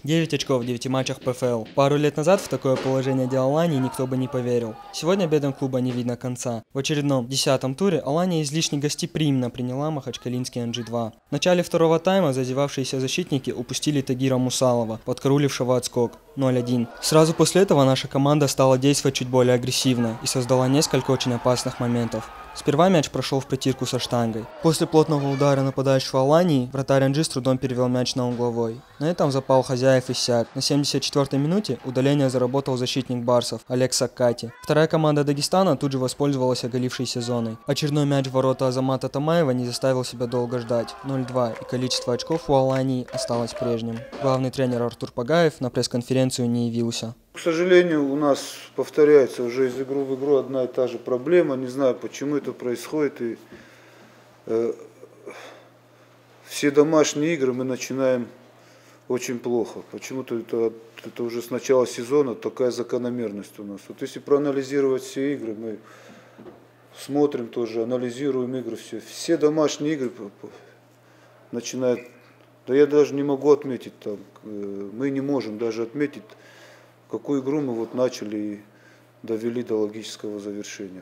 9 очков в 9 матчах ПФЛ. Пару лет назад в такое положение дел Алании никто бы не поверил. Сегодня бедам клуба не видно конца. В очередном 10-м туре Алания излишне гостеприимно приняла махачкалинский NG2. В начале второго тайма зазевавшиеся защитники упустили Тагира Мусалова, подкарулившего отскок 0-1. Сразу после этого наша команда стала действовать чуть более агрессивно и создала несколько очень опасных моментов. Сперва мяч прошел в притирку со штангой. После плотного удара нападающего Алании, вратарь NG с трудом перевел мяч на угловой. На этом запал хозяев иссяк. На 74-й минуте удаление заработал защитник барсов Олег Саккати. Вторая команда Дагестана тут же воспользовалась оголившейся зоной. Очередной мяч в ворота Азамата Тамаева не заставил себя долго ждать. 0-2, и количество очков у Алании осталось прежним. Главный тренер Артур Пагаев на пресс-конференцию не явился. К сожалению, у нас повторяется уже из игры в игру одна и та же проблема. Не знаю, почему это происходит. И, все домашние игры мы начинаем очень плохо. Почему-то это уже с начала сезона такая закономерность у нас. Вот если проанализировать все игры, мы смотрим тоже, анализируем игры все. Все домашние игры начинают. Да я даже не могу отметить там. Мы не можем даже отметить, какую игру мы вот начали и довели до логического завершения.